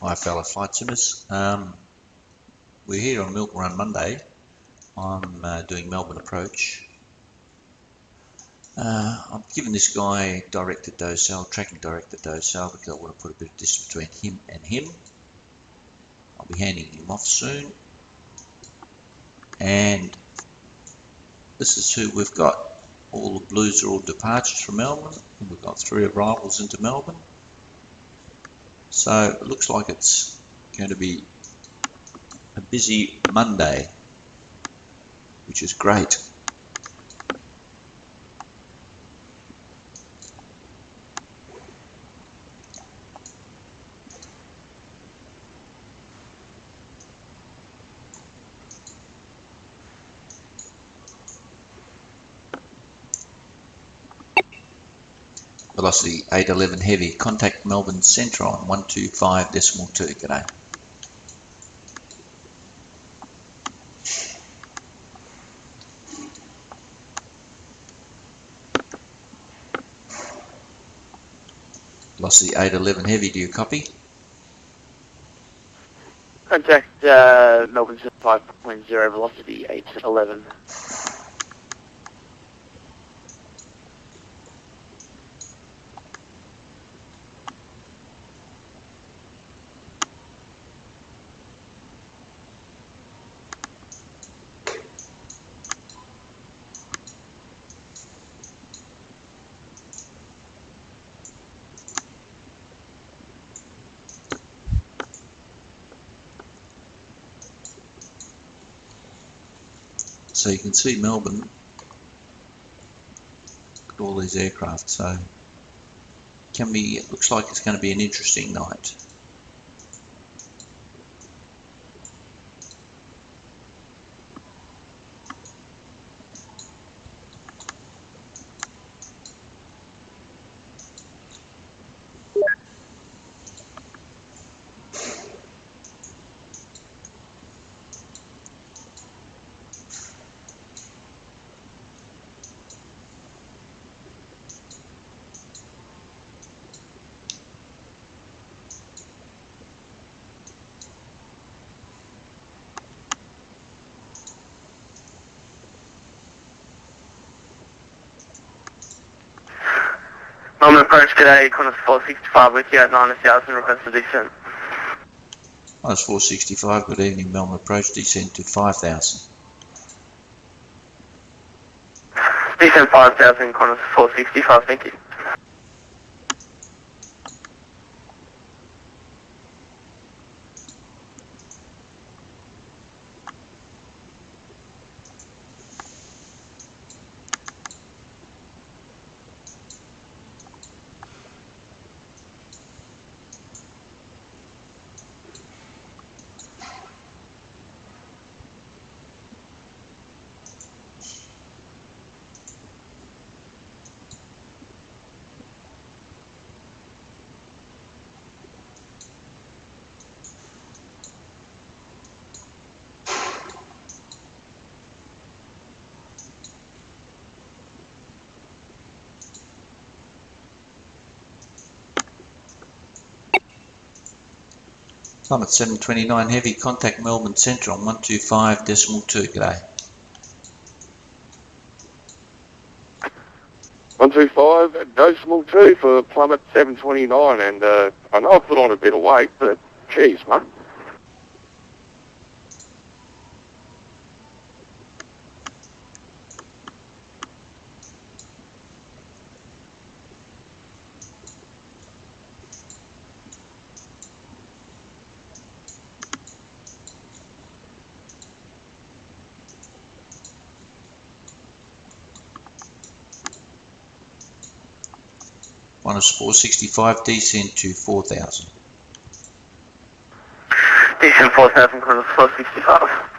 Hi fellow flight simmers. We're here on Milk Run Monday. I'm doing Melbourne approach. I'm giving this guy directed docile, tracking directed docile, because I want to put a bit of distance between him and him. I'll be handing him off soon. And this is who we've got. All the blues are all departures from Melbourne, and we've got 3 arrivals into Melbourne. So it looks like it's going to be a busy Monday, which is great. Velocity 811 heavy, contact Melbourne Centre on 125.2, g'day. Velocity 811 heavy, do you copy? Contact Melbourne 5.0, velocity 811. So you can see Melbourne, got all these aircraft, so it looks like it's going to be an interesting night. Melbourne approach today, Qantas 465 with you at 9,000, request for descent. Minus 465, good evening, Melbourne approach, descend to 5,000. Descent 5,000, Qantas 465, thank you. Climate 729 heavy, contact Melbourne Centre on 125.2, g'day. 125.2 for plummet 729, and I know I put on a bit of weight, but geez, mate. Minus 465, descend to 4,000. Descent 4,000, Qantas 465.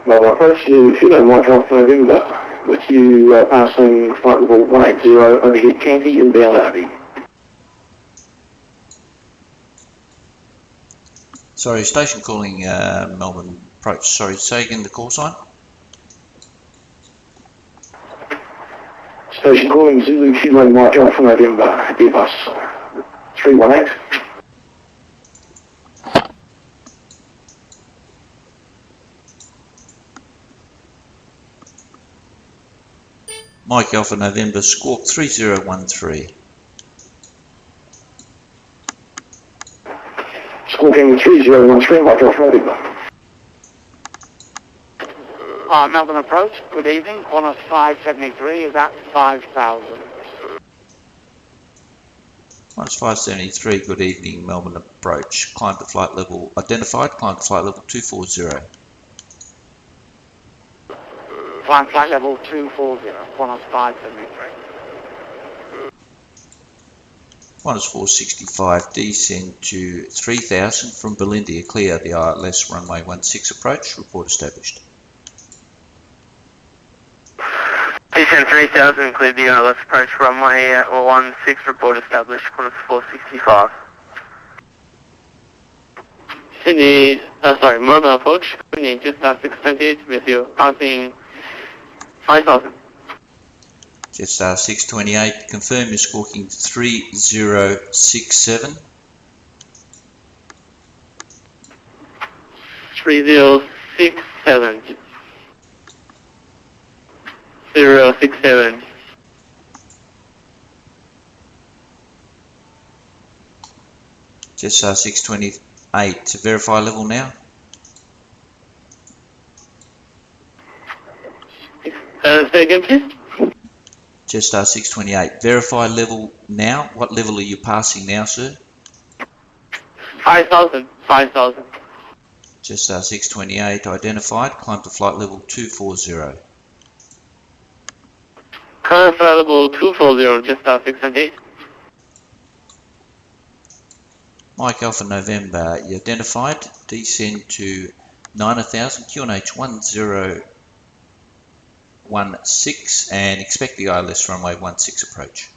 Well, first, if you don't mind dropping November, with you passing flight level 180 over hit Candy and bound Harvey. Sorry, station calling Melbourne approach. Sorry, say again the call sign. Station calling Zulu Kilo Mike Alpha November, Airbus 318. Mike Alpha November, Squawk 3013. Squawking 3013, Mike Alpha November. Melbourne approach, good evening. Qantas 573 is at 5,000. Qantas 573, good evening, Melbourne approach. Climb to flight level, identified, climb to flight level 240. Climb flight level 240, Qantas 573. Qantas 465, descend to 3000 from Belindia, clear the ILS runway 16 approach, report established. Descend 3000, cleared the ILS approach runway 16, report established, Qantas 465. Sydney, Melbourne approach, Sydney, just at 628 with you, passing 5,000. Jetstar 628, confirm you're squawking 3067. 3067. 067. Jetstar 628, to verify level now. Say again, please. Jetstar 628, verify level now. What level are you passing now, sir? 5,000. 5,000. Jetstar 628, identified, climb to flight level 240. Current flight level 240, just 628. Mike Alpha November, you identified, descend to 9000, QNH 1016 and expect the ILS runway 16 approach.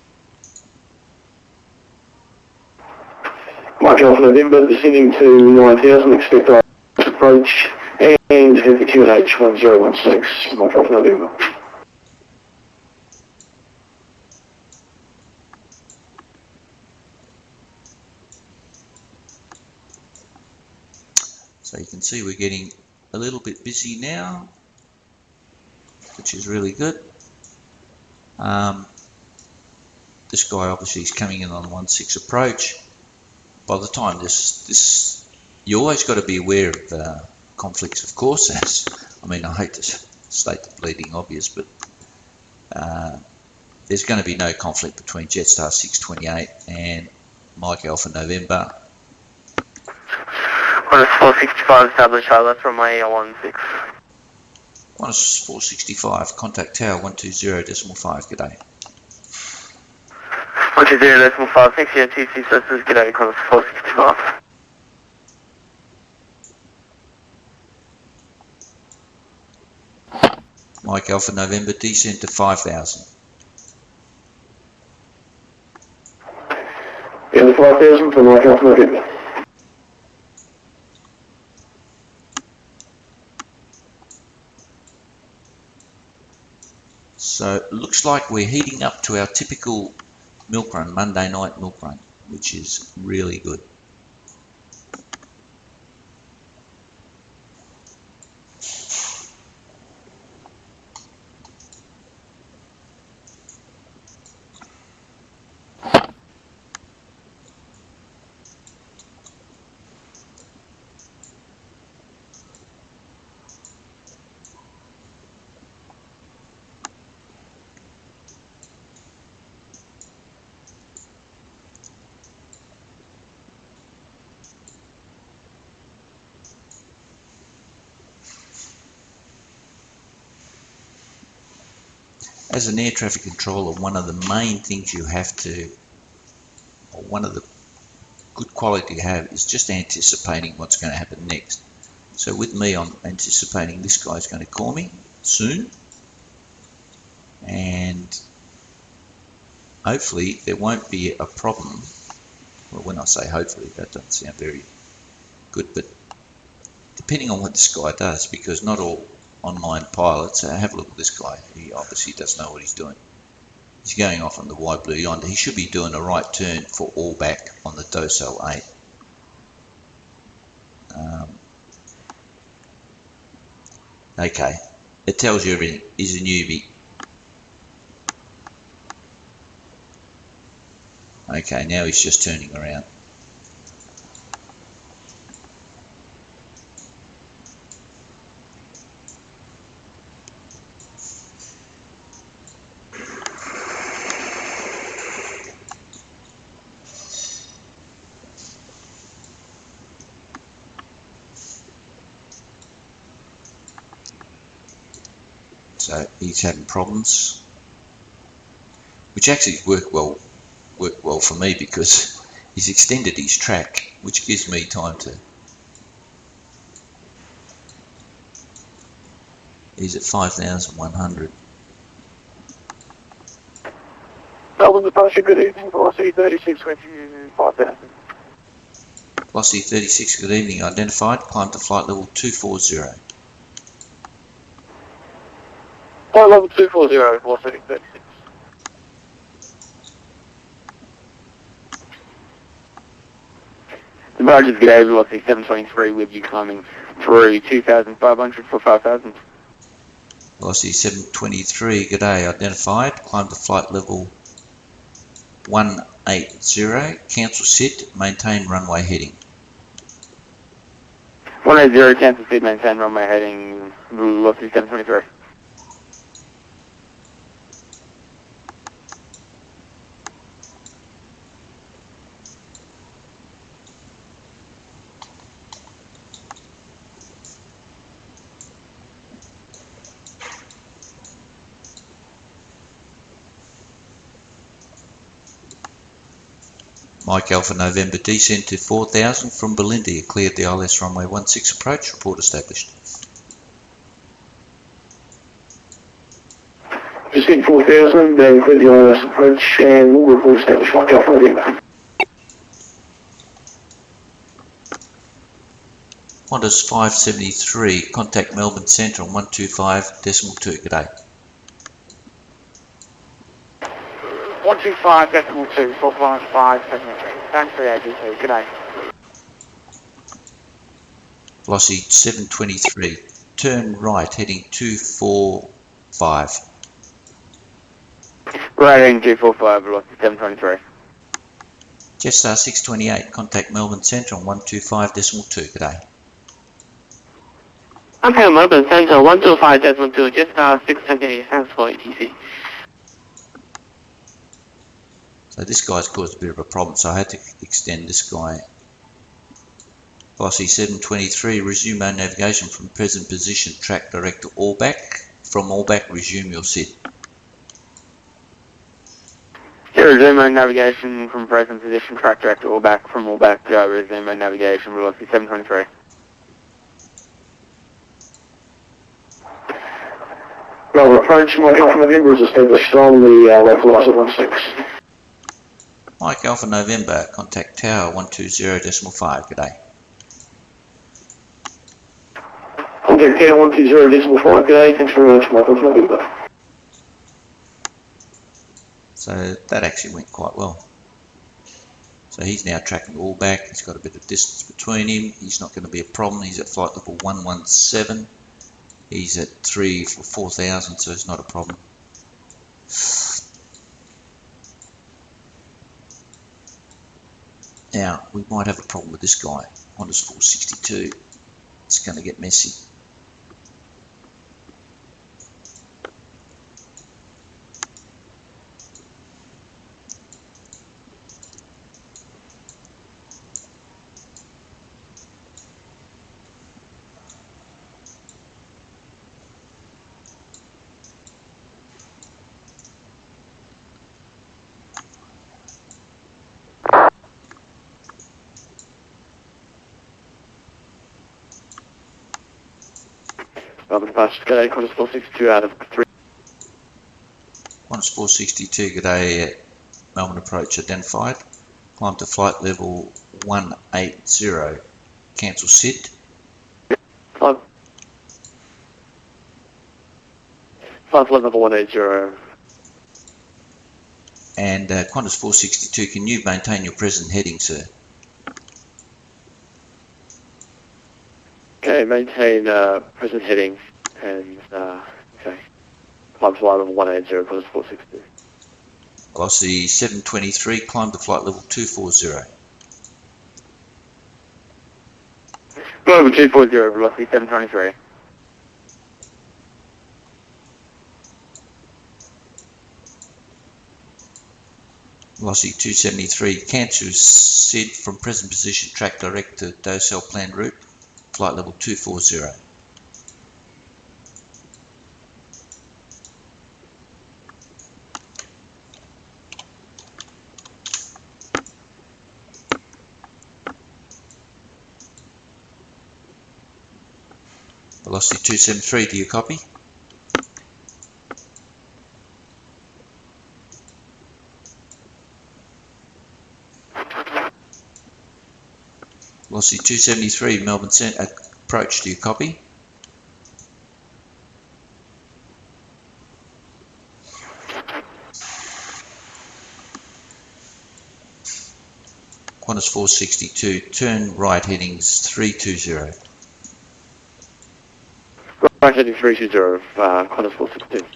Mike Alpha November, descending to 9000, expect ILS approach, and have the QNH 1016, Mike Alpha November. So you can see we're getting a little bit busy now, which is really good. This guy obviously is coming in on 16 approach. By the time you always got to be aware of conflicts, of course. I mean, I hate to state the bleeding obvious, but there's going to be no conflict between Jetstar 628 and Mike Alpha November. Qantas 465, established ILS runway 16. Qantas 465, contact tower 120.5, g'day. 120.5, thanks for your TC services, g'day, Qantas 465. Mike Alpha November, descend to 5,000. Yeah, 5,000 for Mike Alpha November. So it looks like we're heating up to our typical milk run, Monday night milk run, which is really good. As an air traffic controller, one of the main things you have to, or one of the good quality to have, is just anticipating what's going to happen next. So with me, I'm anticipating this guy's going to call me soon, and hopefully there won't be a problem. Well, when I say hopefully, that doesn't sound very good, but depending on what this guy does, because not all online pilots, have a look at this guy, he obviously doesn't know what he's doing. He's going off on the wide blue yonder. He should be doing a right turn for all back on the docile 8. Okay, it tells you everything. He's a newbie. Okay, now he's just turning around. So he's having problems, which actually worked well for me because he's extended his track, which gives me time to. He's at 5,100. Melbourne departure, good evening, velocity 36, went to 5,000. Velocity 36, good evening, identified, climb to flight level 240. Flight level 240, velocity 36. The barge is g'day, velocity 723 with you climbing through 2,500 for 5,000. Velocity 723, good day, identified, climb to flight level 180, cancel sit, maintain runway heading. 180, cancel sit, maintain runway heading, velocity 723. Mike Alpha November, descend to 4,000 from Belinda, you cleared the ILS runway 16 approach, report established. Descend 4,000, clear the ILS approach, and we'll report established Mike Alpha November. Qantas 573, contact Melbourne Centre on 125.2, good day. 125.2, 455.73. Thanks for the AGT, good day. Velocity 723, turn right, heading 245. Right heading 245, velocity 723. Jetstar 628, contact Melbourne Centre on 125.2, good day. Okay, Melbourne Centre 125.2, Jetstar 628, thanks for ATC. So this guy's caused a bit of a problem, so I had to extend this guy. Velocity 723, resume our navigation from present position, track direct to all back. From all back, resume your sit. Here, resume our navigation from present position, track direct to all back. From all back, resume our navigation, velocity 723. Melbourne approach, Mike Alpha November is established on the local ISO 16. Mike Alpha November, contact Tower 120.5, good day. Contact Tower 120.5, good day, thanks very much, Mike Alpha November. So that actually went quite well. So he's now tracking all back, he's got a bit of distance between him, he's not going to be a problem, he's at flight level 117, he's at 3 for 4,000, so it's not a problem. Now, we might have a problem with this guy, Qantas 462, it's going to get messy. Melbourne departure, good day, Qantas 462 out of 3. Qantas 462, good day, Melbourne approach identified. Climb to flight level 180, cancel sit. Flight level 180. And Qantas 462, can you maintain your present heading, sir? Okay, maintain present heading and okay. Climb flight level 180, Qantas 462. Velocity 723, climb to flight level 240. Global 240, velocity 723. Velocity 273, cancel SID from present position, track direct to Docel planned route, flight level 240. Velocity 273, do you copy? Velocity 273, Melbourne approach, do you copy? Qantas 462, turn right headings 320. Right heading 320, Qantas 462.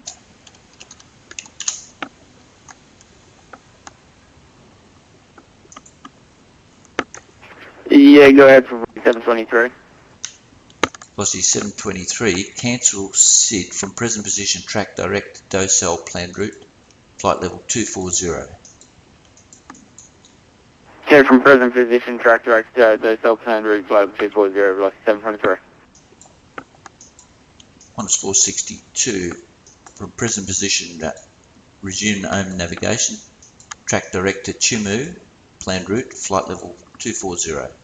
Yeah, go ahead for 723. Velocity 723, cancel SID from present position, track direct to Docel planned route, flight level 240. Okay, from present position, track direct to the cell plan route, flight level 240, velocity 723. Qantas 462, from present position, resume OM navigation, track direct to Chimu, planned route, flight level 240.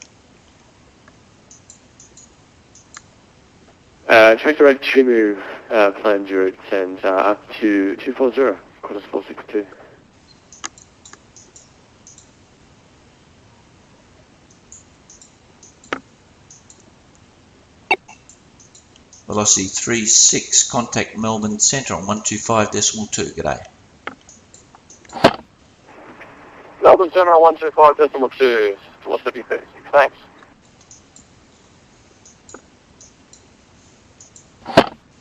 Track direct Chimu planned route and up to 240, Qantas 462. Velocity 36, contact Melbourne Centre on 125.2, g'day. Melbourne Centre 125.2, velocity 36, thanks.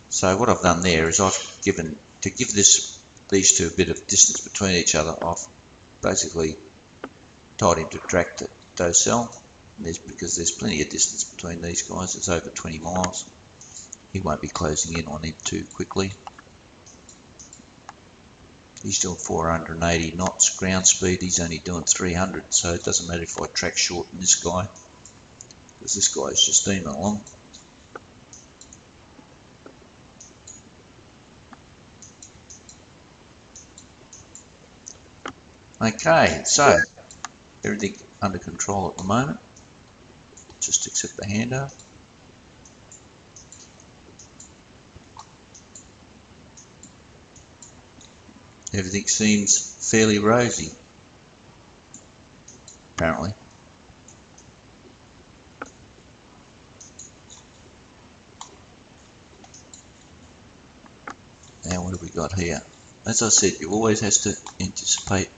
So what I've done there is I've given, to give these two a bit of distance between each other, I've basically tied him to track to Docel, because there's plenty of distance between these guys, it's over 20 miles. He won't be closing in on him too quickly. He's doing 480 knots ground speed, he's only doing 300, so it doesn't matter if I track shorten this guy, because this guy is just steaming along. Okay, so everything under control at the moment, just accept the handover. Everything seems fairly rosy, apparently. Now what have we got here? As I said, you always have to anticipate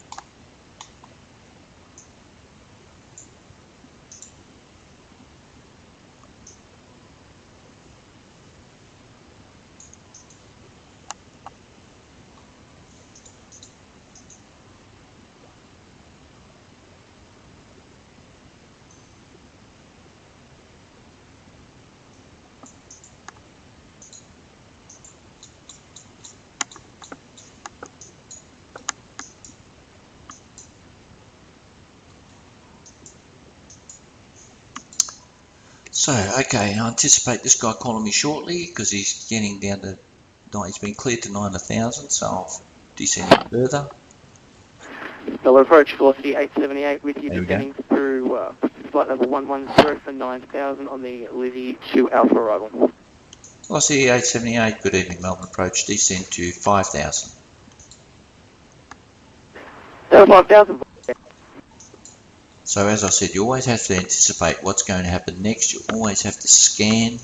So, okay, I anticipate this guy calling me shortly because he's getting down to, he's been cleared to 9,000, so I'll descend further. Melbourne approach, velocity 878 with you There we descending through flight level 110 for 9,000 on the Lizzie 2 Alpha arrival. Velocity 878, good evening, Melbourne approach, descend to 5,000. 5,000. So as I said, you always have to anticipate what's going to happen next. You always have to scan,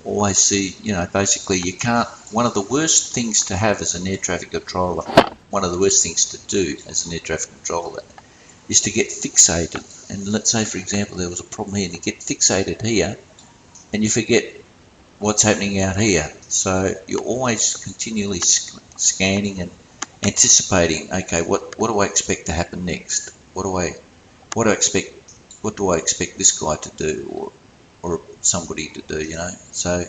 always see, basically you can't, one of the worst things to have as an air traffic controller one of the worst things to do as an air traffic controller is to get fixated. And let's say, for example, there was a problem here, and you get fixated here, and you forget what's happening out here. So you're always continually scanning and anticipating. Okay, what do I expect to happen next? What do I expect this guy to do, or somebody to do? You know, so.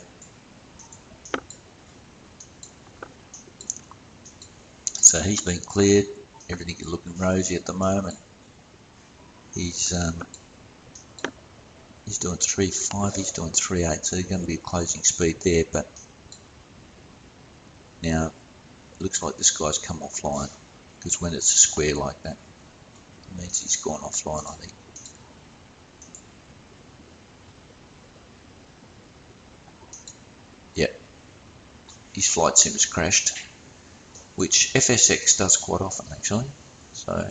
So he's been cleared. Everything is looking rosy at the moment. He's doing 3.5. He's doing 3.8. So there's going to be a closing speed there. But now it looks like this guy's come offline, because when it's a square like that, it means he's gone offline, I think. Yep. His flight sim has crashed, which FSX does quite often actually. So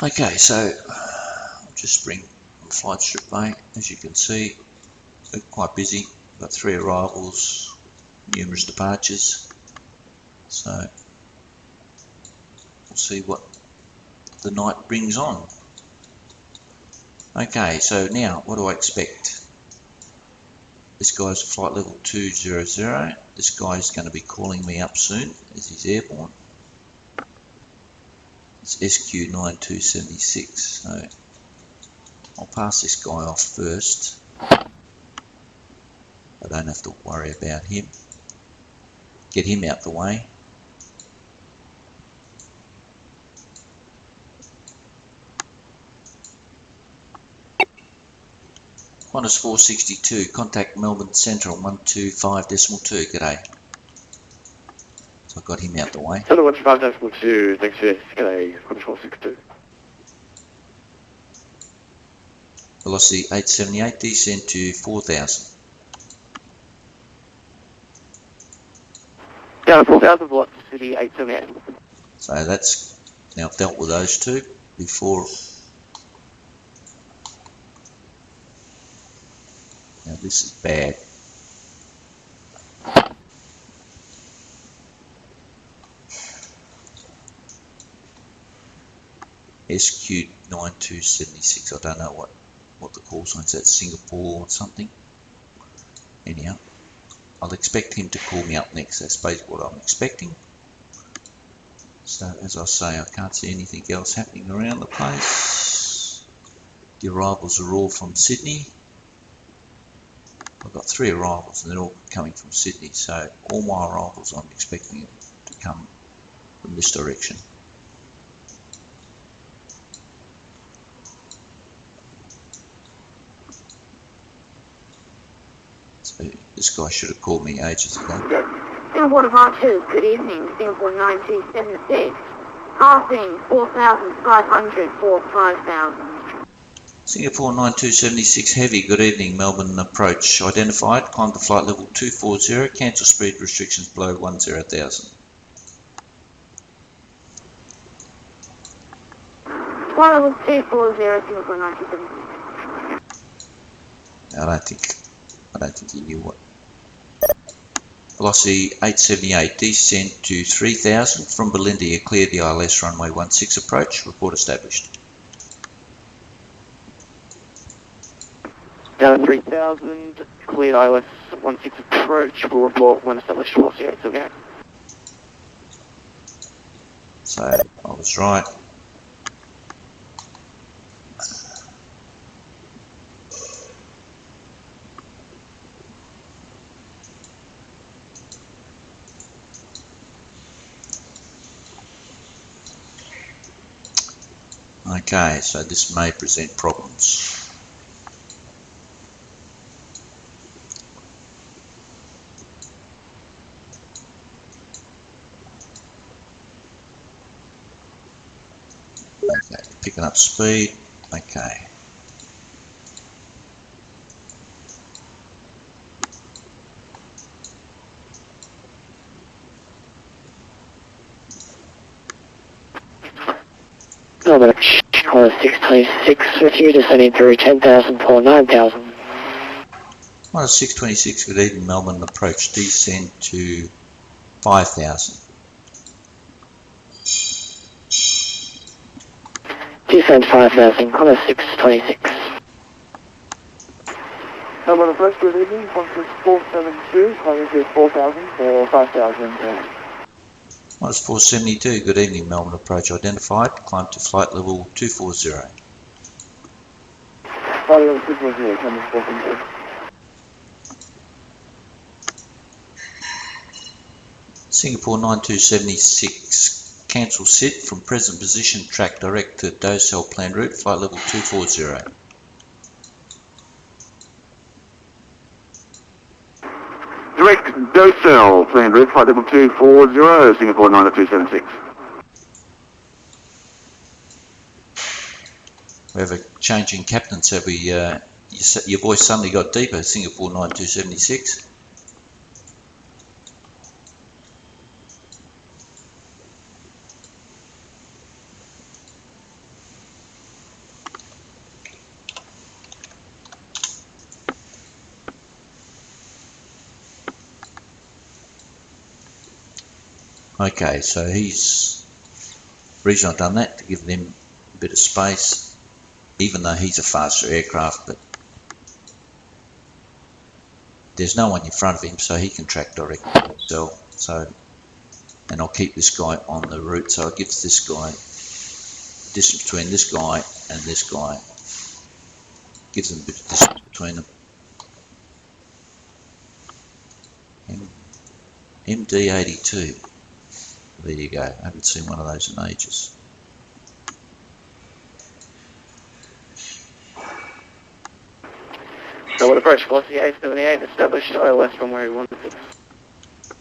okay, so I'll just bring flight strip bay. As you can see, we're quite busy. We've got 3 arrivals, numerous departures. So we'll see what the night brings on. Okay, so now what do I expect? This guy's flight level 200. This guy is going to be calling me up soon as he's airborne. It's SQ9276, so I'll pass this guy off first. I don't have to worry about him. Get him out the way. Qantas 462, contact Melbourne Central 125.2. G'day. So I got him out the way. Central 125.2, thanks for g'day, Qantas 462. Velocity 878, descend to 4,000. Down 4,000, velocity 878. So that's now I've dealt with those two before. Now this is bad. SQ9276. I don't know what the call sign is. That's Singapore or something. Anyhow, I'll expect him to call me up next. That's basically what I'm expecting. So as I say, I can't see anything else happening around the place. The arrivals are all from Sydney. I've got 3 arrivals and they're all coming from Sydney. So all my arrivals I'm expecting to come from this direction. So this guy should have called me ages ago. Singapore Departure, good evening, Singapore 9276, passing 4,500 for 5,000. Singapore 9276 heavy, good evening, Melbourne approach identified, climb to flight level 240, cancel speed restrictions below 10,000. Flight level 240, Singapore 9276. I don't think he knew what. Velocity 878, descend to 3,000 from Belinda, clear the ILS runway 16 approach, report established. Down 3,000, cleared ILS 16 approach, will report when established velocity 878. So I was right. Okay, so this may present problems. Okay, picking up speed. Okay. Melbourne approach, Qantas 626 with you, descending through 10,000 for 9,000. Qantas 626, good evening, Melbourne approach, descend to 5,000. Descend 5,000, Qantas 626. Melbourne approach, good evening, Qantas 472, climbing to 4,000 for 5,000. Qantas 472, good evening, Melbourne approach identified, climb to flight level 240. Flight level 240, coming 472. Singapore 9276, cancel sit from present position, track direct to Docel planned route, flight level 240. Direct Docel, planned route, flight level 240, Singapore 9276. We have a change in captains, have we? Your voice suddenly got deeper, Singapore 9276. Okay, so the reason I've done that, to give them a bit of space, even though he's a faster aircraft, but there's no one in front of him, so he can track direct to himself. So, and I'll keep this guy on the route, so it gives this guy, distance between this guy and this guy, gives them a bit of distance between them. MD82. There you go. I haven't seen one of those in ages. Melbourne approach, velocity 878, established ILS from where he wanted to.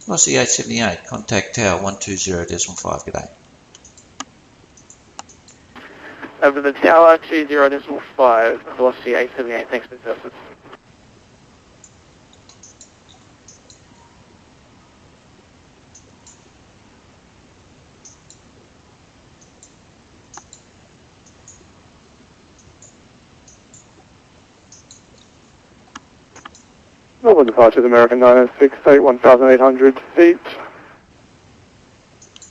Velocity 878, contact tower 120.5, g'day. Over the tower 20.5, velocity 878, thanks for the services. Melbourne departure with American 968, 1,800 feet.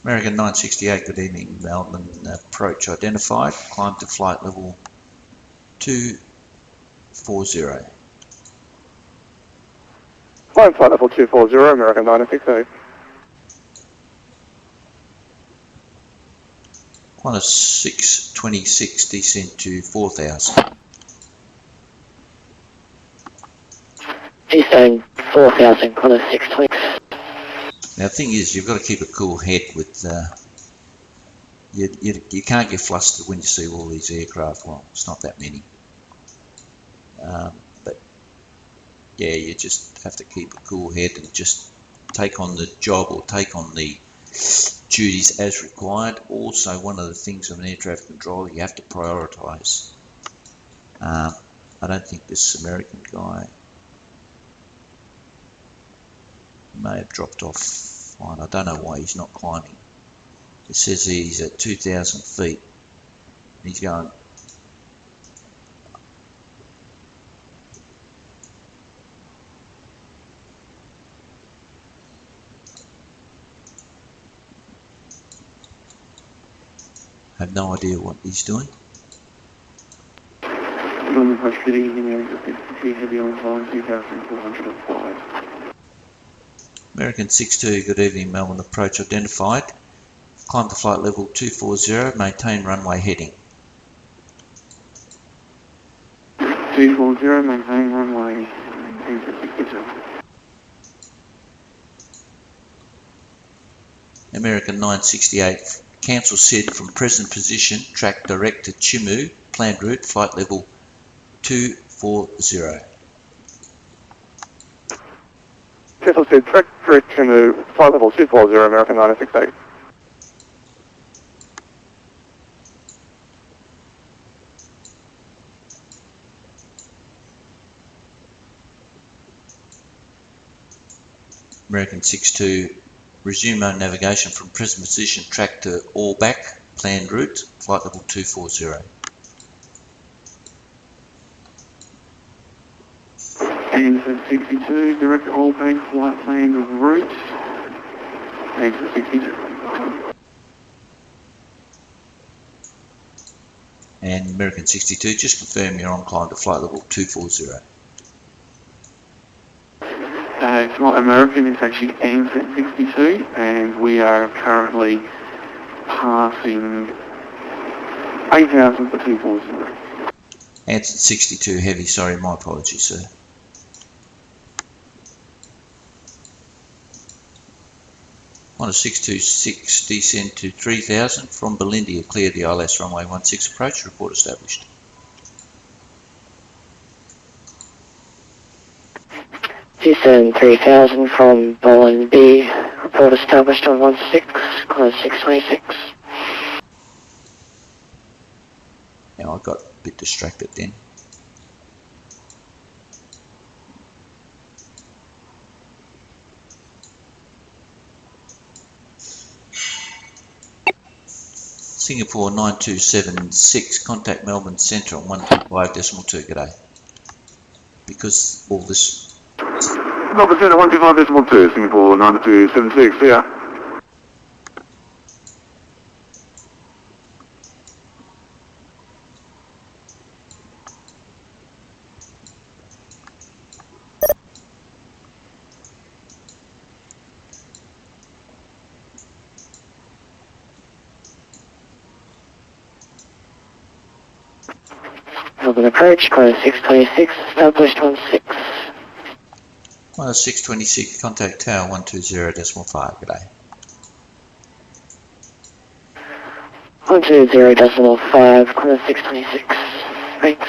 American 968, good evening, Melbourne approach identified, climb to flight level 240. Climb flight level 240, American 968. Qantas 626, descend to 4,000. Descend 4,000, Qantas 626. Now the thing is, you've got to keep a cool head with, you can't get flustered when you see all these aircraft. Well, it's not that many. But yeah, you just have to keep a cool head and just take on the job or take on the duties as required. Also, one of the things of an air traffic controller, you have to prioritise. I don't think this American guy may have dropped off fine. I don't know why he's not climbing. It says he's at 2,000 feet. He's going. I have no idea what he's doing. Melbourne approach, good evening, American 62, heavy on flying 2,405. American 62, good evening, Melbourne approach identified. Climb to flight level 240, maintain runway heading. 240, maintain runway 262. American 968, cancel SID from present position, track direct to Chimu, planned route, flight level 240. Cancel SID, track direction to flight level 240, American 968. American 62, resume our navigation from present position, track to all back, planned route, flight level 240. Exit 62, direct all-paying flight planned route. Exit 62. And American 62, just confirm you're on climb to flight level 240. It's not American, it's actually exit 62, and we are currently passing 8,000 for 240. Answered 62 heavy, sorry, my apologies, sir. On a 626, descend to 3000 from Belindia, clear the ILS runway 16 approach, report established. Descend 3000 from Berlin B, report established on 16, close 626. Now I got a bit distracted then. Singapore 9276, contact Melbourne Centre on 125.2, g'day. Because all this... Melbourne Centre 125.2, Singapore 9276, yeah. Melbourne approach, close 626, established on 6. 626, contact tower 120.5, g'day. 120.5, close 626. Thanks.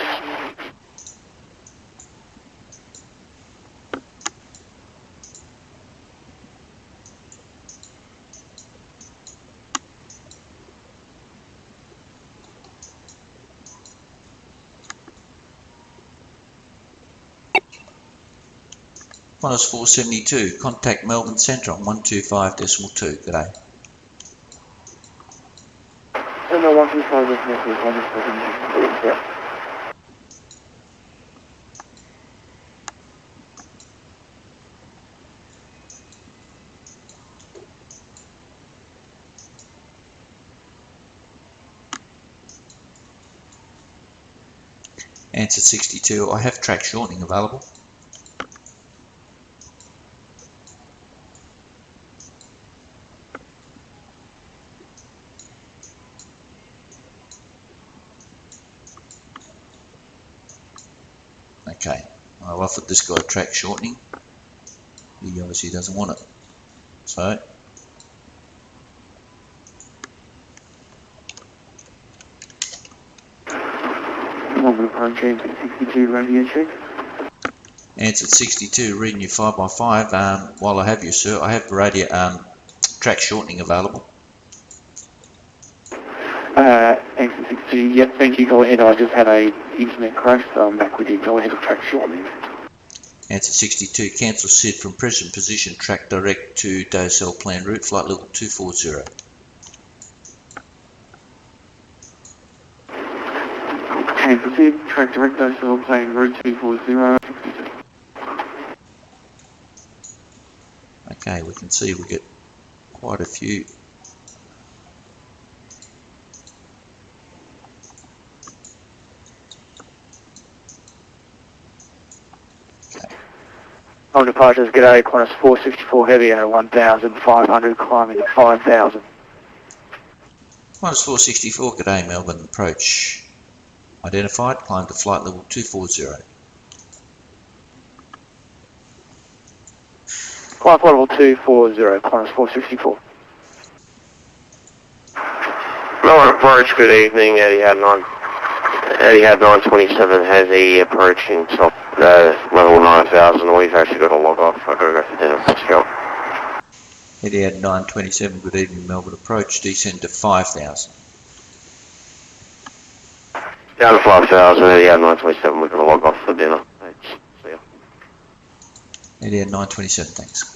Qantas 472, contact Melbourne Centre on 125.2, g'day. No, 125.2, yeah. Answer 62, I have track shortening available. Okay, I've offered this guy track shortening. He obviously doesn't want it. So, Melbourne approach, exit 62, radio check. answered 62, reading you 5x5. While I have you, sir, I have radio track shortening available. Exit 62, yep, thank you, go ahead. I just had a internet crash, so I'm back with you. Go ahead and track shortening. Answer 62, cancel SID from present position, track direct to Docel plan route, flight level 240. Cancel SID, track direct Docel plan route 240. Okay, we can see we get quite a few. On departures, g'day, Qantas 464 heavy at 1,500, climbing to 5,000. Qantas 464, g'day, Melbourne approach. Identified, climb to flight level 240. Climb flight level 240, Qantas 464. Melbourne approach, good evening. Etihad 927 heavy approaching top level 9000. We've actually got a log off. I've got to go for dinner. Let's go. Etihad 927, good evening, Melbourne approach, descend to 5,000. Down to 5000, Etihad 927. We've got to log off for dinner. Thanks. See ya. Etihad 927, thanks.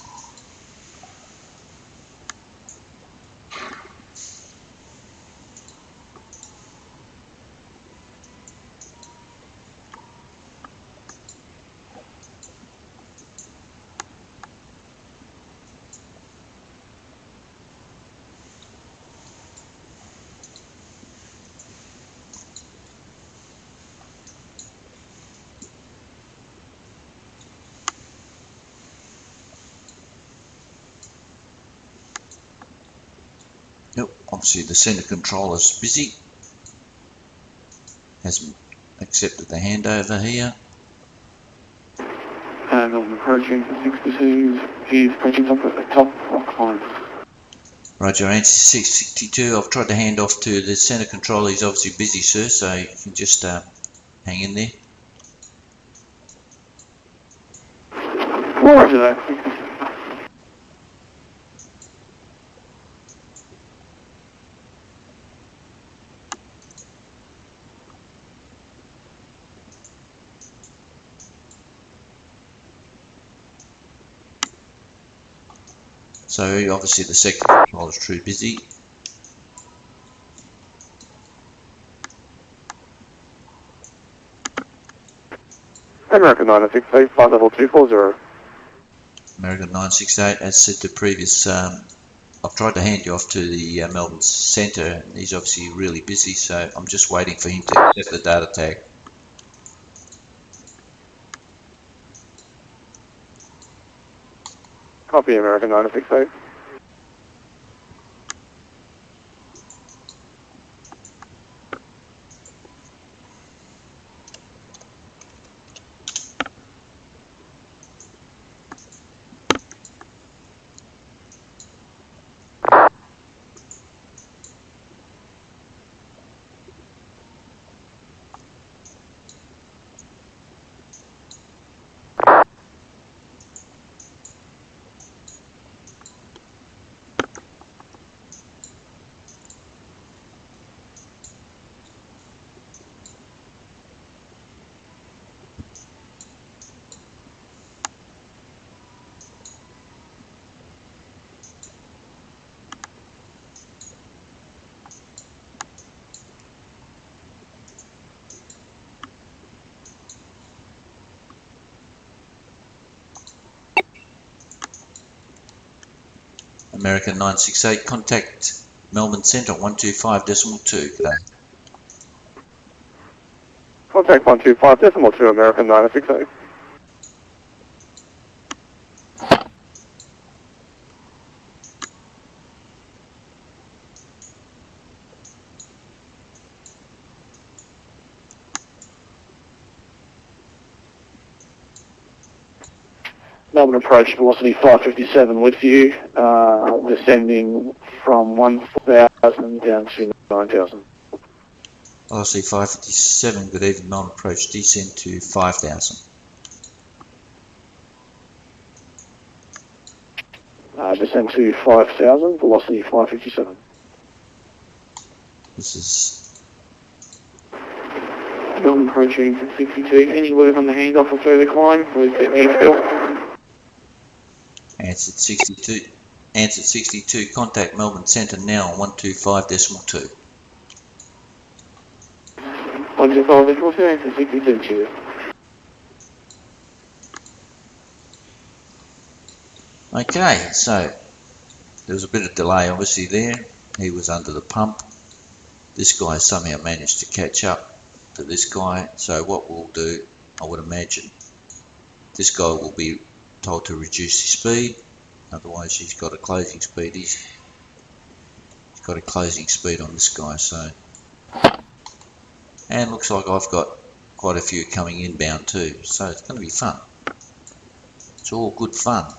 Obviously the center controller's busy. Hasn't accepted the handover here. Melbourne approaching 62. He's approaching top at the top of climb. Roger, answer 662. I've tried to hand off to the center controller. He's obviously busy, sir, so you can just hang in there. Roger that. So obviously the sector controller is too busy. American 968, flight level 240. American 968, as said to previous, I've tried to hand you off to the Melbourne Centre. He's obviously really busy, so I'm just waiting for him to accept the data tag. Copy, American 968. American 968, contact Melbourne Centre 125.2. Good day. Contact 125.2, American 968. Melbourne approach velocity 557 with you, descending from 1,000 down to 9,000. Velocity 557, good evening, Melbourne approach, descend to 5,000. Descend to 5,000, velocity 557. This is Melbourne approaching 62. Any word on the handoff or further climb? Or is it infill? answered 62. Answered 62, contact Melbourne Centre now on 125.2. 125.2, answer 62, cheers. Okay, so there was a bit of delay obviously there. He was under the pump. This guy somehow managed to catch up to this guy. So what we'll do, I would imagine, this guy will be told to reduce his speed. Otherwise he's got a closing speed. He's got a closing speed on this guy. So, and looks like I've got quite a few coming inbound too. So it's going to be fun. It's all good fun.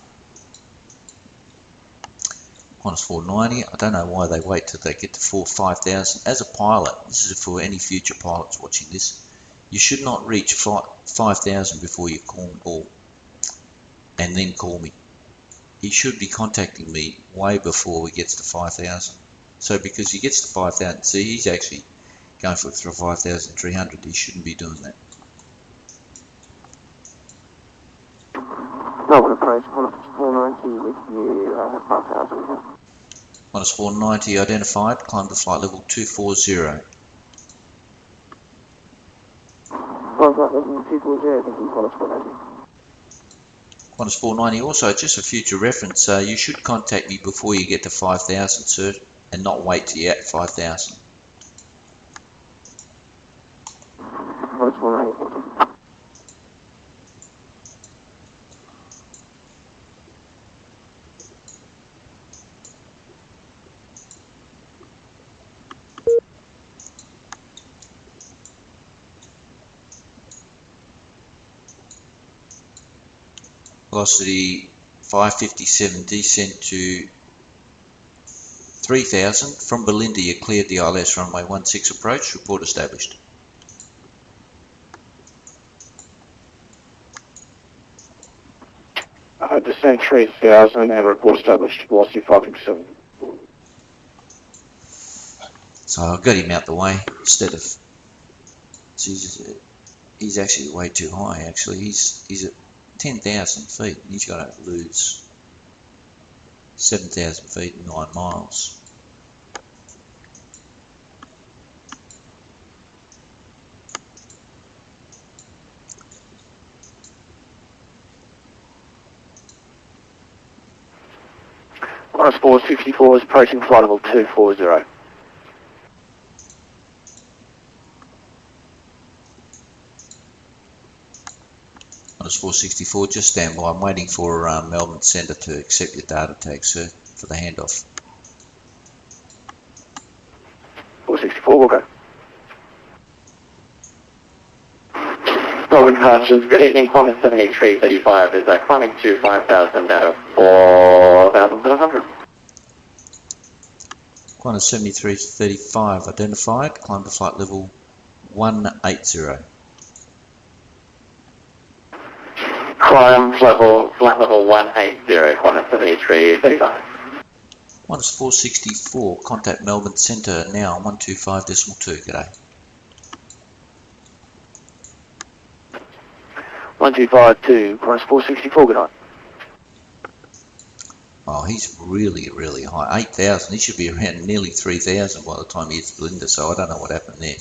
Minus 490. I don't know why they wait till they get to 5,000. As a pilot, this is for any future pilots watching this, you should not reach 5,000 before you call me or and then call me. He should be contacting me way before he gets to 5,000. So because he gets to 5,000, see, he's actually going for 5,300. He shouldn't be doing that. Melbourne approach, 490 with you, 5,000. Minus 490 identified, climb to flight level 240. Flight level 240, thank you, minus 490. Minus 490 also, just for future reference, you should contact me before you get to 5,000, sir, and not wait till you're at 5,000. Minus 490. velocity 557, descent to 3000. From Belinda, you cleared the ILS runway 16 approach. Report established. Descent 3000 and report established. Velocity 557. So I got him out the way instead of. He's actually way too high. Actually, he's at 10,000 feet, and he's got to lose 7,000 feet in 9 miles. Qantas 464 is approaching flight level 240. Qantas 464, just stand by. I'm waiting for Melbourne Centre to accept your data tag, sir, for the handoff. 464, we'll go. Melbourne Passengers, good evening, Qantas 7335 is climbing to 5,000 out of 4,700. Qantas 7335 identified, climb to flight level 180. Climb flight level 180, Qantas 7335. Qantas 464, contact Melbourne Centre now, 125.2, g'day. 1252, Qantas 464, good night. Oh, he's really, really high. 8,000. He should be around nearly 3,000 by the time he hits Belinda, so I don't know what happened there.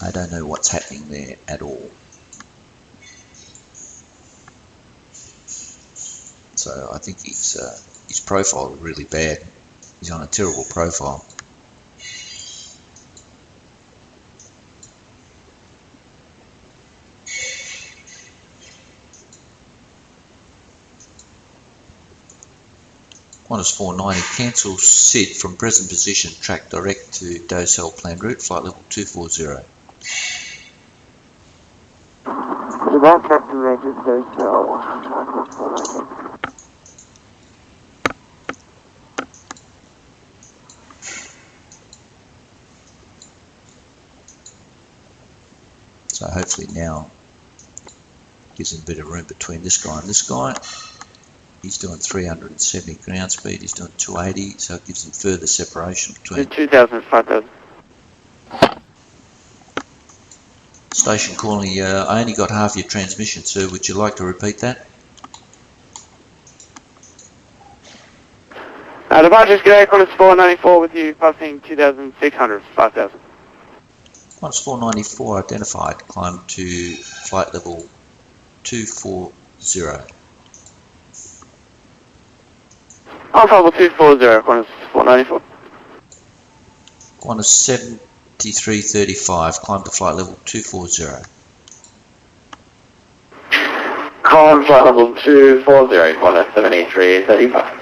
I don't know what's happening there at all. So I think his profile is really bad. He's on a terrible profile. Qantas 490, cancel SID from present position, track direct to Docel planned route, flight level 240. The Vatpac register so. So hopefully now gives him a bit of room between this guy and this guy. He's doing 370 ground speed, he's doing 280, so it gives him further separation between. 2,000, 5,000. Station calling, I only got half your transmission, sir. Would you like to repeat that? Departures, g'day, Qantas 494 with you, passing 2,600, 5,000. Qantas 494 identified, climb to flight level 240. Alpha level 240, Qantas 494. Qantas 7335, climb to flight level 240. Climb flight level 240, Qantas 7335.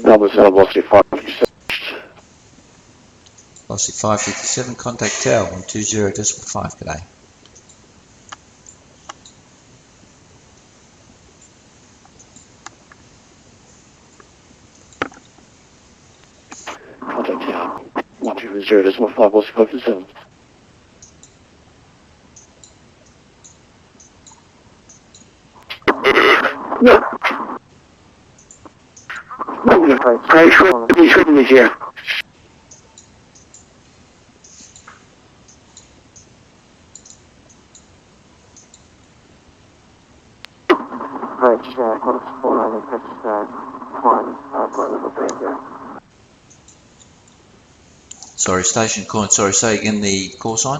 Melbourne Centre, velocity 557. Velocity 557, contact tower 120.5, g'day. Contact tower 120.5, velocity 557. Approach with you. Approach, Qantas 490, approach, climb, flight level 30. Sorry, station coin. Sorry, say again the call sign.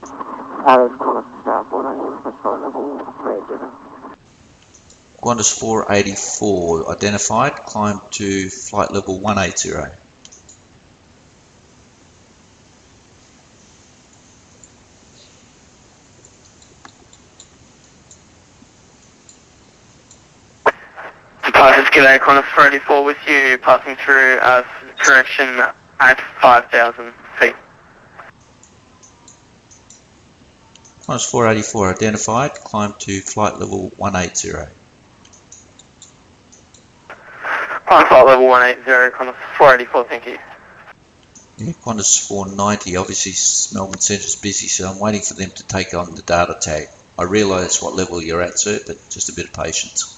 Qantas 490, approach, flight level 30. Qantas 484 identified. Climb to flight level 180. Departures, g'day, Qantas 484 with you, passing through correction at 5,000 feet. Qantas 484 identified. Climb to flight level 180. Climb flight level 180, Qantas 484, thank you. Yeah, Qantas 490, obviously Melbourne Centre's busy, so I'm waiting for them to take on the data tag. I realise what level you're at, sir, but just a bit of patience.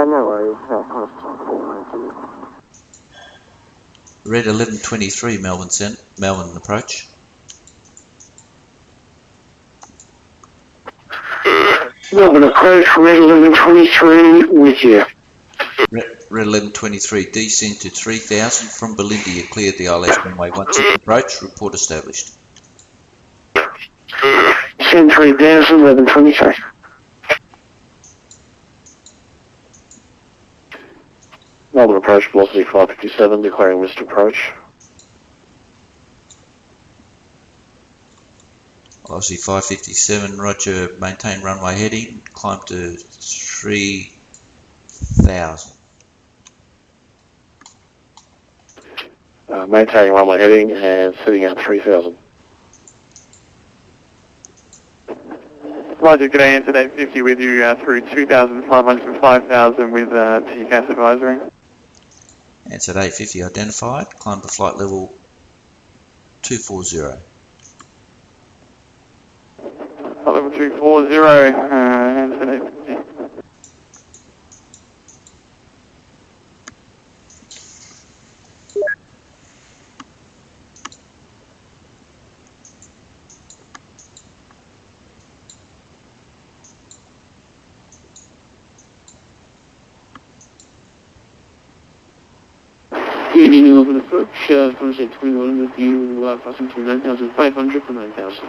No worries, Qantas 490. Red 1123 Melbourne approach. Melbourne approach, red 1123 with you. Red 1123, descend to 3000 from Belinda. You cleared the ILS runway 16 approach. Report established. Send 3000, 1123. Melbourne approach, velocity 557, declaring missed approach. Velocity 557, roger, maintain runway heading, climb to 3000. Maintaining runway heading and setting at 3000. Roger, g'day, answer 850 with you through 2,500 and 5,000 with TCAS advisory. Answer 850 identified, climb to flight level 240. Flight level 240, answer 850. Evening over the approach, Qantas 821 with you, passing through 9,500 for 9,000.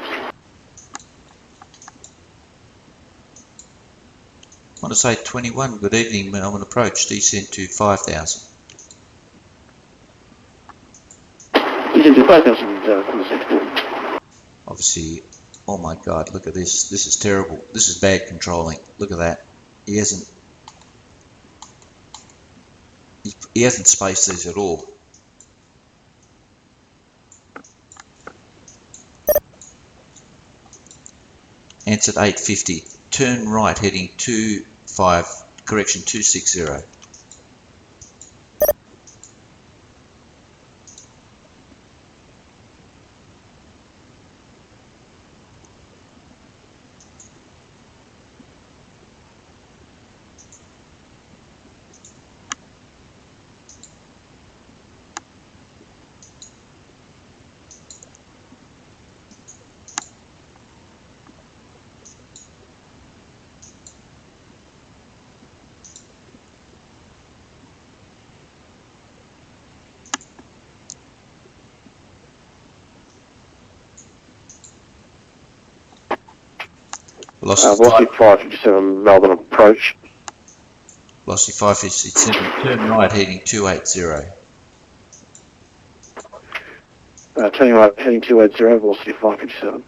Qantas 821, good evening, Melbourne approach, descend to 5000. Descend to 5,000, Qantas 821. Obviously, oh my god, look at this. This is terrible. This is bad controlling. Look at that. He hasn't spaced these at all. Answered 850. Turn right heading 260. Velocity 557 Melbourne approach. Velocity 557, turn right heading 280. Turning right heading 280, velocity 557.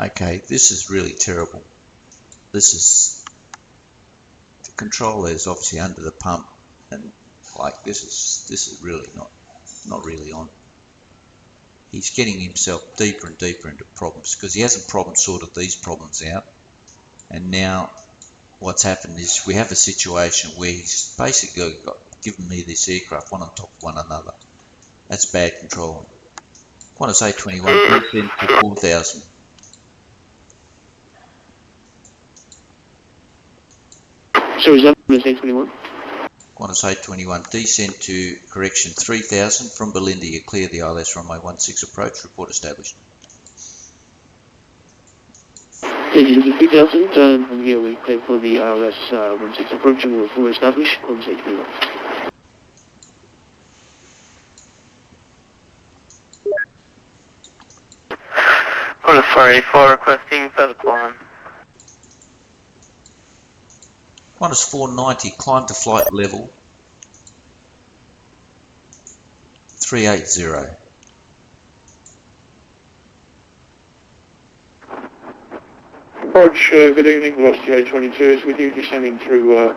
Okay, this is really terrible. This is, the controller is obviously under the pump, and like this is really not really on. He's getting himself deeper and deeper into problems because he hasn't problem sorted these problems out, and now what's happened is we have a situation where he's basically given me this aircraft one on top of one another. That's bad control. Qantas A21 descend to 4,000. So is that Qantas A21? Qantas A21 descend to correction 3,000 from Belinda. You clear the ILS runway 16 approach. Report established. Taking 3000, and from here we clear for the ILS 16 approach and we'll fully establish Qantas A21. Qantas 484 requesting further climb. Qantas 490, climb to flight level 380. Approach, good evening, Velocity A22 is with you, descending through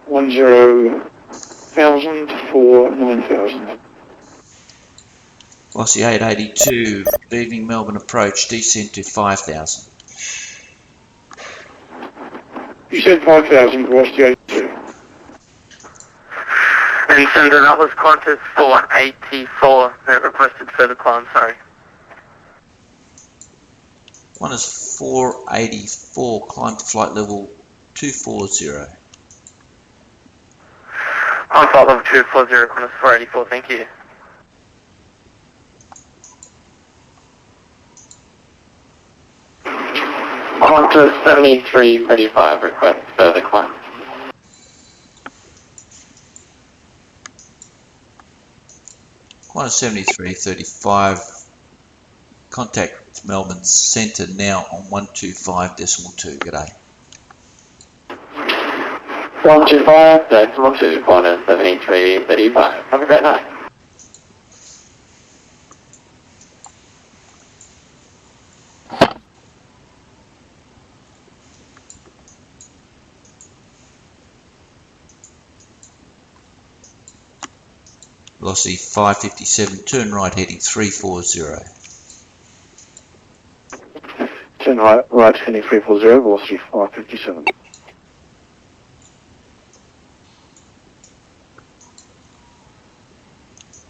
10,000 for 9,000. Velocity 882, good evening, Melbourne approach, descend to 5,000. You said 5,000, Velocity 82. And Cinder, that was Qantas 484 that requested further climb, sorry. Qantas 484, climb to flight level 240. On flight level 240, Qantas 484, thank you. Qantas 7335 request further climb. Qantas 7335, contact Melbourne Centre now on 125.2. G'day. 125.2, Qantas 7335. Have a great night. Velocity 557, turn right heading 340. Turn right heading 340, velocity 557.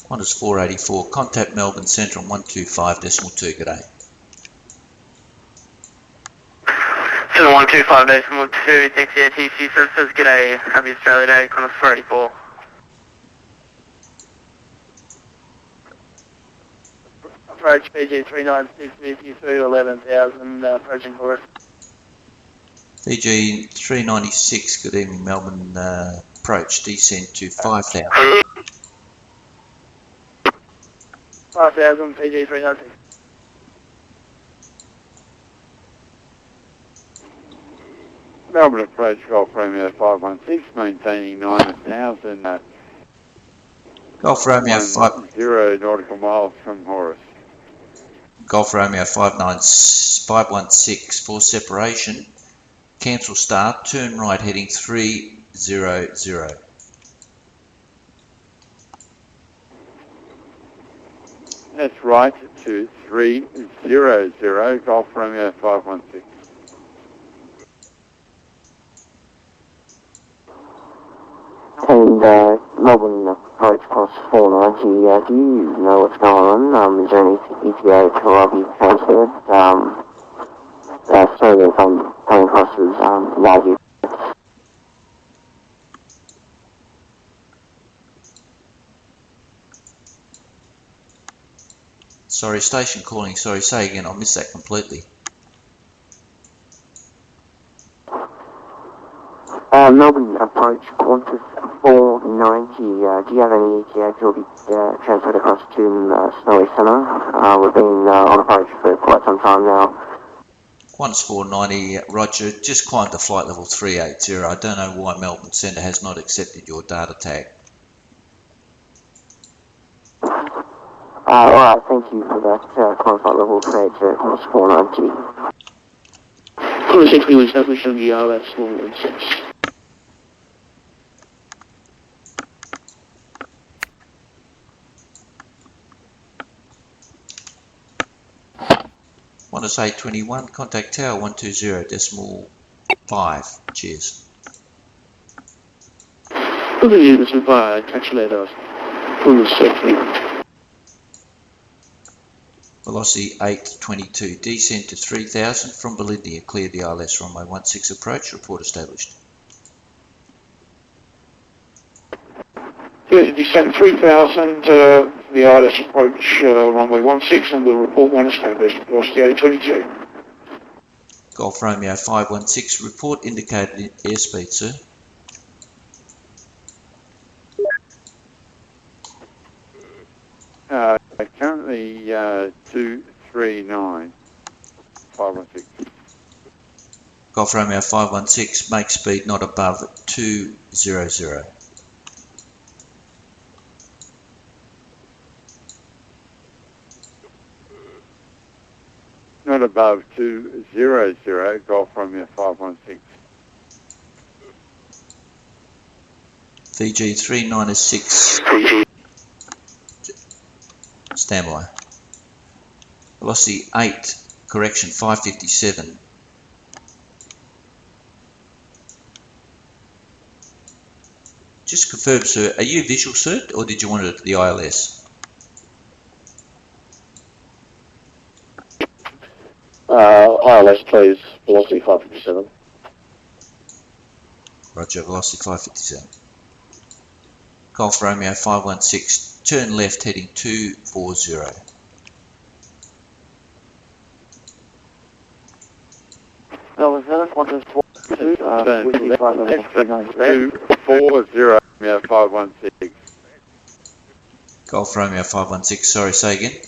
Qantas 484, contact Melbourne Centre on 125.2. G'day. 125.2, thanks for the ATC services, g'day, happy Australia Day, Qantas 484. Approach PG 396 with you through 11,000, approaching for us. PG 396, good evening, Melbourne approach, descend to 5,000. 5,000, PG 396. Melbourne approach, Golf Romeo 516, maintaining 9,000 at Golf Romeo 0 nautical miles from Horus. Golf Romeo 516 for separation. Cancel start, turn right heading 300. That's right to 300, Golf Romeo 516. And Melbourne approach cost 490. Do you know what's going on? Is there any ETA to be transferred? Sorry if I'm coming across as lousy. Sorry, station calling. Sorry, say again. I missed that completely. Melbourne approach Qantas 490. Do you have any ETA to be transferred across to Snowy Centre? We've been on approach for quite some time now. Qantas 490, Roger. Just climbed to flight level 380. I don't know why Melbourne Centre has not accepted your data tag. Alright, thank you for that contact level trade at 490. Call 6, we will establish on the RS 416. Qantas 821, contact tower 120.5. Cheers. Other units required, catch later. Call 6. Velocity 822, descent to 3000 from Belindia, clear the ILS runway 16 approach, report established. Clear to descent 3000, the ILS approach runway 16 and we'll report one established, velocity 822. Golf Romeo 516, report indicated airspeed, sir. Currently 239, 516. Golf Romeo 516, make speed not above 200. Not above 200, Golf Romeo 516. VG 396, standby. Velocity 8, correction 557. Just confirm, sir, are you visual, sir, or did you want it at the ILS? ILS please, velocity 557. Roger, velocity 557. Golf Romeo 516, turn left heading 240. Melbourne 7, Qantas 42, 240, yeah, 516. Golf Romeo 516, sorry, say again.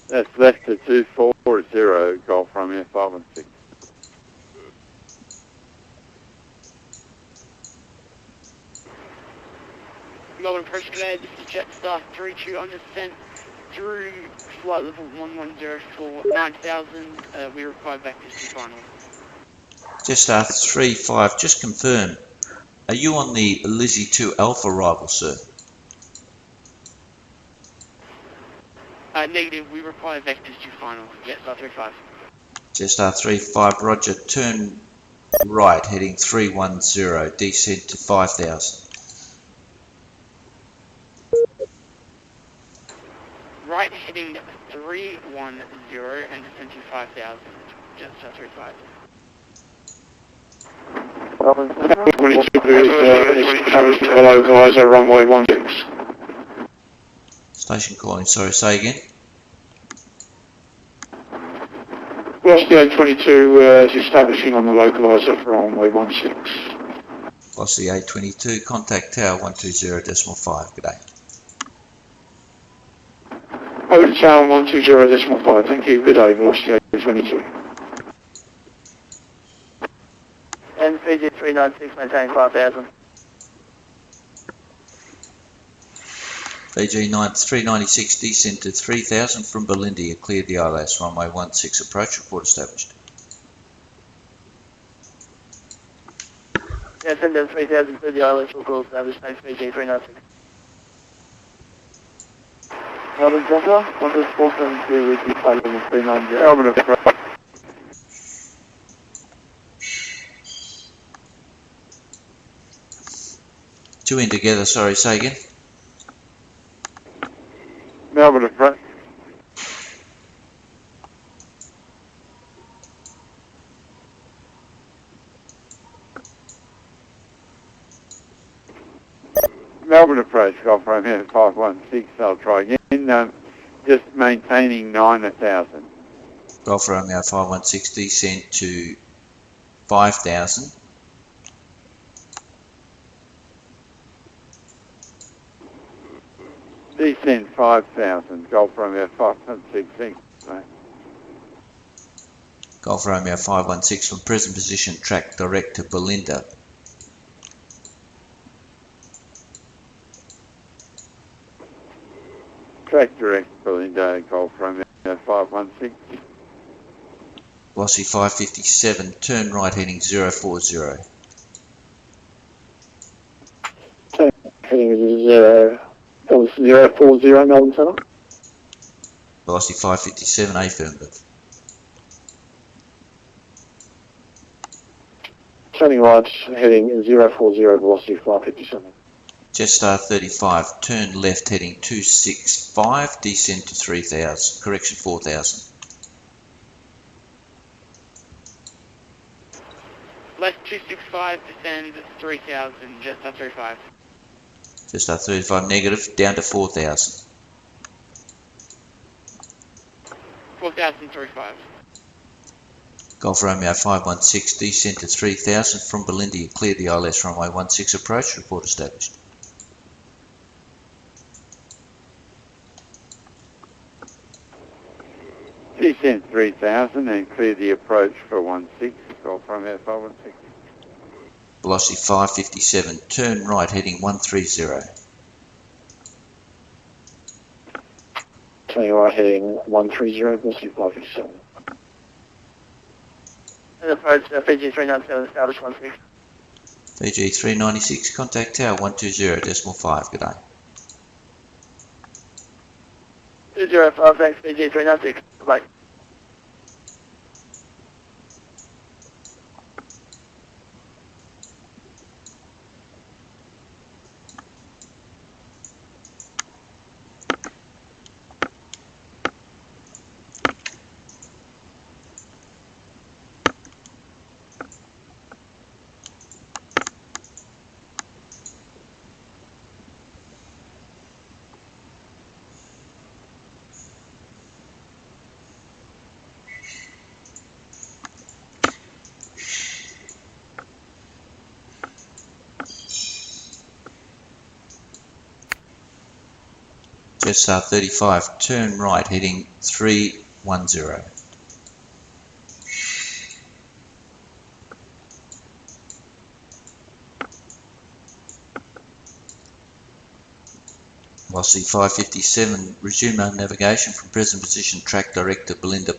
That's left to 240, Golf Romeo 516. Melbourne approach command, this is Jetstar 32 on descent through flight level 110 for 9000. We require vectors to final. Jetstar 35, just confirm, are you on the Lizzie 2 Alpha arrival, sir? Negative, we require vectors to final. Jetstar 35. Jetstar 35, roger, turn right heading 310, descent to 5000. Right heading 310 and descent to 5000. Jetstar 35. Melbourne 7, 22 is hello guys, runway 16. Station calling, sorry, say again. Velocity 822 is establishing on the localizer for runway 16. Velocity 822, contact tower 120.5, good day. Over to tower 120.5, thank you, good day, velocity 822. and VG 396, maintain 5000. VG 396, descent to 3000 from Belindia, clear the ILS, runway 16 approach, report established. Yeah, send down 3000 through the ILS, will call established, thanks VG 396. Melbourne Centre, Qantas 472 with the flight level 390. Melbourne approach. Two in together, sorry, say again. Melbourne approach. Melbourne approach, Golf Romeo 516, I'll try again, just maintaining 9,000. Golf Romeo 516, descent to 5000. Descent 5,000, Golf Romeo 516, mate. Golf Romeo 516 from present position, track direct to Belinda. track direct Belinda Golf Romeo 516. Velocity 557, turn right heading 040. Heading 040 Melbourne Centre. Velocity 557, affirmative. Turning right, heading 040, velocity 557. Jetstar 35, turn left heading 265, descend to 3000, correction 4000. Left 265, descend 3000, Jetstar 35. Jetstar 35, negative, down to 4000. 4035. Golf Romeo 516, descend to 3000 from Belinda, clear the ILS runway 16 approach, report established. Descend 3000 and clear the approach for 16, Golf Romeo 516. Velocity 557, turn right heading 130. Turning right, heading 130, velocity 557. Approach Fiji 397, establish 16. Fiji 396, contact tower 120.5, good day. 205, thanks, Fiji 396, bye. Jetstar 35, turn right heading 310. Velocity 557, resume navigation from present position, track director Belinda.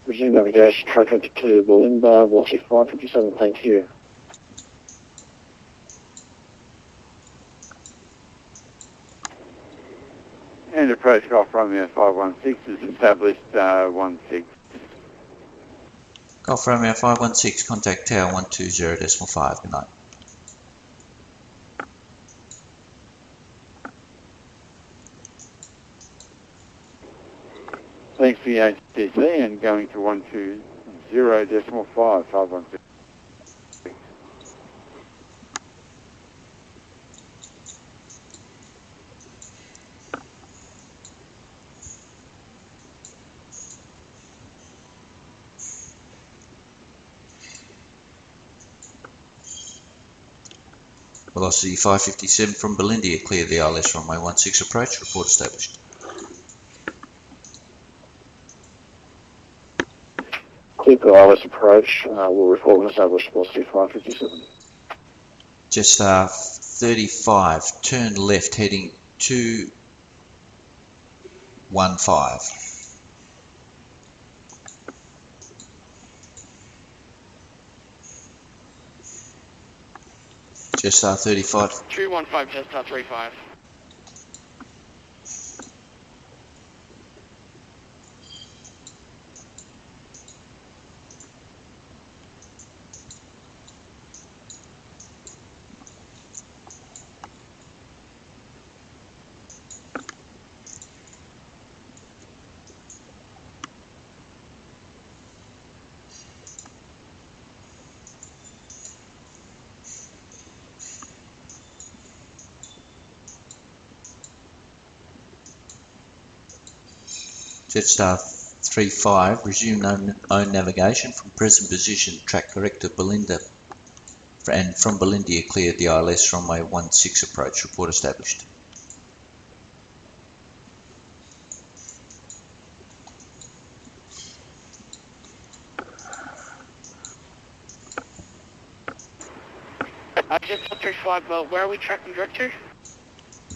Resume navigation, track to Belinda, velocity 557, thank you. And approach Golf Romeo 516 is established 16. Golf Romeo 516, contact tower 120.5, good night. Thanks for the HTC and going to 120.5, 516. Velocity 557 from Belinda, clear the ILS runway 16 approach, report established. Clear the ILS approach, we'll report and establish velocity 557. Jetstar 35, turn left heading 215. Jetstar 35. 215, Jetstar 35. Jetstar 35, resume own navigation from present position, track correct to Belinda, and from Belinda clear the ILS runway 16 approach, report established. Jetstar 35, where are we tracking direct to?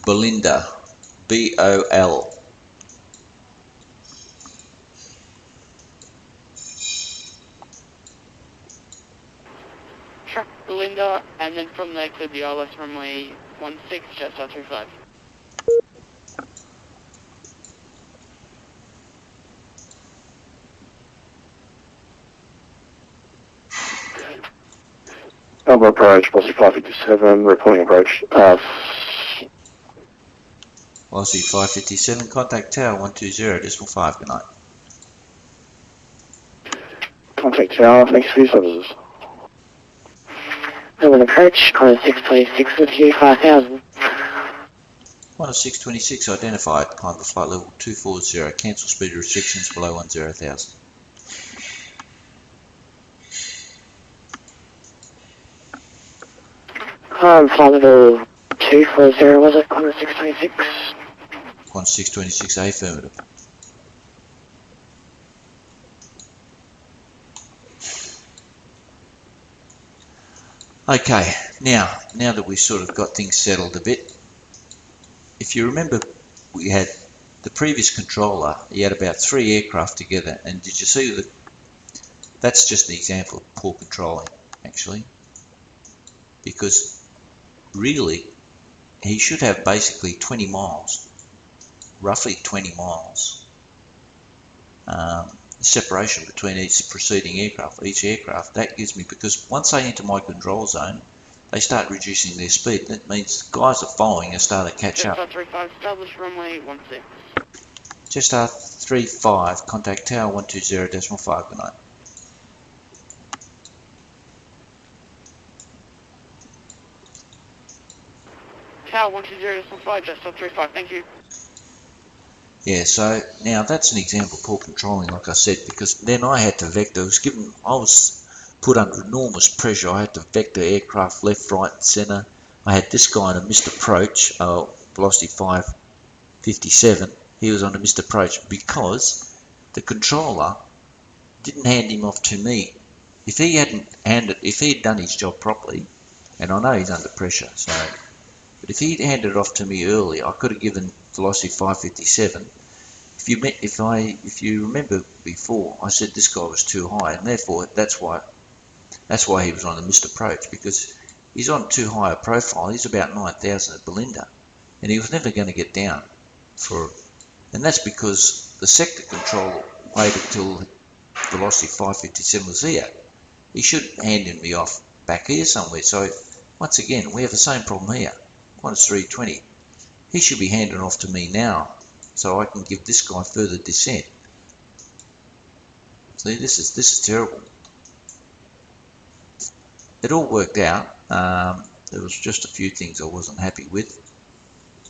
Belinda, B-O-L. Track Belinda, and then from there clear the ILS runway 16, Jetstar 35. Melbourne approach, Bossy 557, reporting approach. Aussie 557, contact tower 120.5, good night. Contact tower, thanks for your services. Melbourne approach, Qantas 626 with you, 5000. Qantas 626 identified, climb to flight level 240, cancel speed restrictions below 10,000. Flight level 240 was it, Qantas 626? Qantas 626 affirmative. Okay, now that we've sort of got things settled a bit, if you remember, we had the previous controller, he had about 3 aircraft together, and did you see that? That's just an example of poor controlling, actually, because really he should have basically 20 miles, roughly 20 miles separation between each preceding aircraft, That gives me, because once they enter my control zone, they start reducing their speed. That means guys that are following are starting to catch up. Jetstar 35, establish runway 16. Jetstar 35, contact tower 120.5, good night. Tower 120.5, Jetstar 35, thank you. Yeah, so now that's an example of poor controlling, like I said, because then I had to vector. I was put under enormous pressure. I had to vector aircraft left, right, and centre. I had this guy on a missed approach, velocity 557. He was on a missed approach because the controller didn't hand him off to me. If he had done his job properly, and I know he's under pressure, so. But if he'd handed it off to me early, I could have given velocity 557. If you remember before, I said this guy was too high, and therefore that's why he was on a missed approach, because he's on too high a profile. He's about 9,000 at Belinda, and he was never going to get down and that's because the sector controller waited till velocity 557 was here. He should hand me off back here somewhere. So once again, we have the same problem here. Qantas 320. He should be handing off to me now, so I can give this guy further descent. See, this is terrible. It all worked out. There was just a few things I wasn't happy with.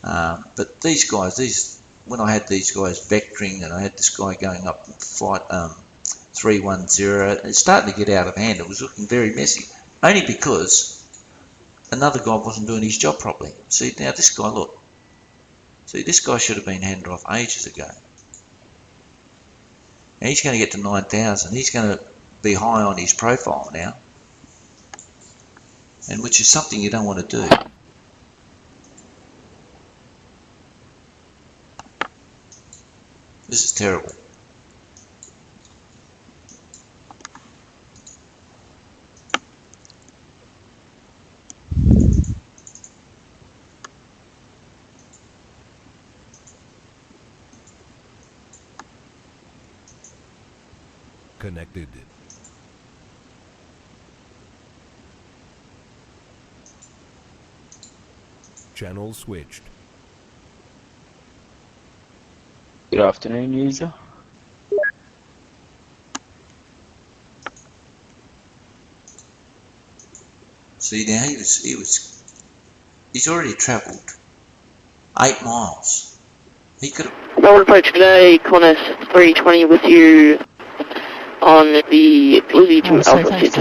But these guys, when I had these guys vectoring, and I had this guy going up flight 310, it's starting to get out of hand. It was looking very messy, only because another guy wasn't doing his job properly. See, now this guy, look. See, this guy should have been handed off ages ago. Now he's going to get to 9,000. He's going to be high on his profile now, and which is something you don't want to do. This is terrible. Connected. Channel switched. Good afternoon, user. See, now he's already travelled 8 miles. He could have. Melbourne approach today, Qantas 320 with you on the Lily to Alpha 6.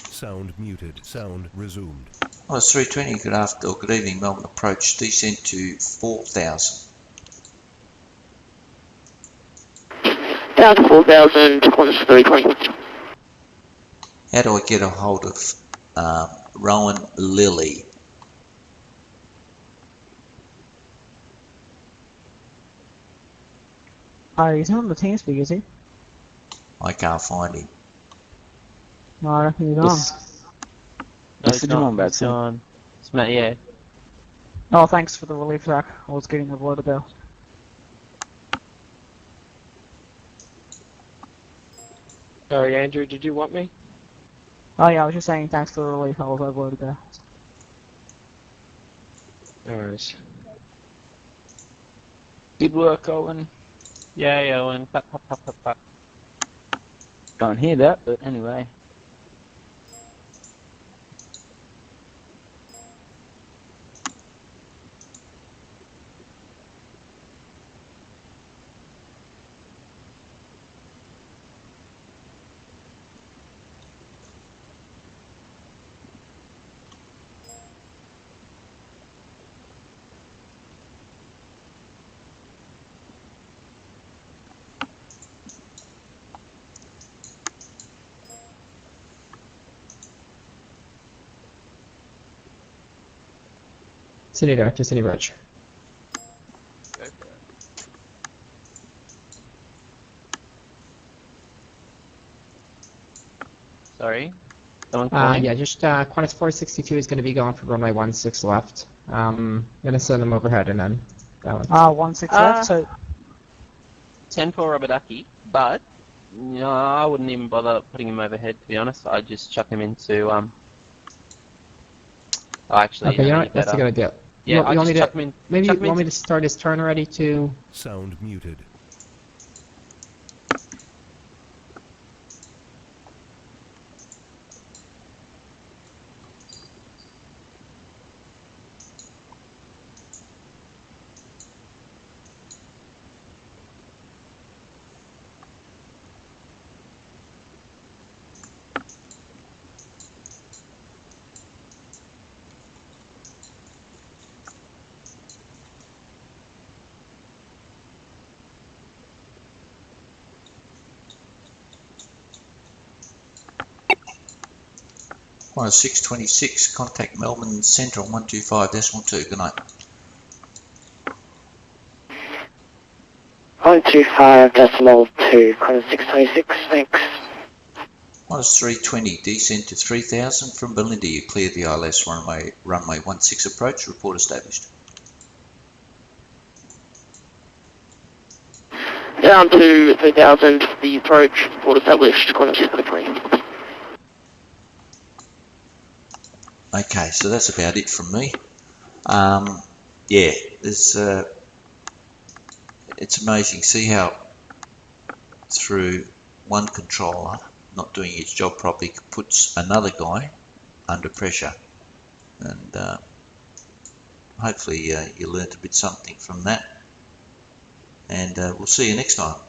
Sound muted. Sound resumed. Oh, it's 320. Good evening, Melbourne approach. Descent to 4,000. Down to 4,000, Qantas 320. How do I get a hold of Rowan Lilly? He's not on the TeamSpeak, is he? I can't find him. No, I reckon he's on. It's on. It's not, yeah. Oh, thanks for the relief, Zach. I was getting avoided there. Sorry, Andrew, did you want me? Oh yeah, I was just saying thanks for the relief. I was avoided there. No worries. Good work, Owen. Yay, Owen. Pat, pat, pat, pat, pat. Can't hear that, but anyway. City Director, City Bridge. Sorry? Someone calling? Yeah, just Qantas 462 is going to be going for runway 16 left. Going to send them overhead and then balance. 16 left, so... 10 for Robert, but no, I wouldn't even bother putting him overhead, to be honest. I'd just chuck him into, Oh, actually, okay, you know what? That's a good idea. Yeah, you want me chuck him in. Maybe you want me to start his turn already to... Sound muted. Qantas 626, contact Melbourne Central 125.2. Good night. 125.2, Qantas 626, thanks. Qantas 320, descend to 3000 from Belinda. You cleared the ILS runway 16 approach. Report established. Down to 3000, the approach, port established, Qantas 620. Okay, so that's about it from me. Yeah, there's, it's amazing. See how through one controller not doing its job properly puts another guy under pressure. And hopefully you learnt a bit something from that. And we'll see you next time.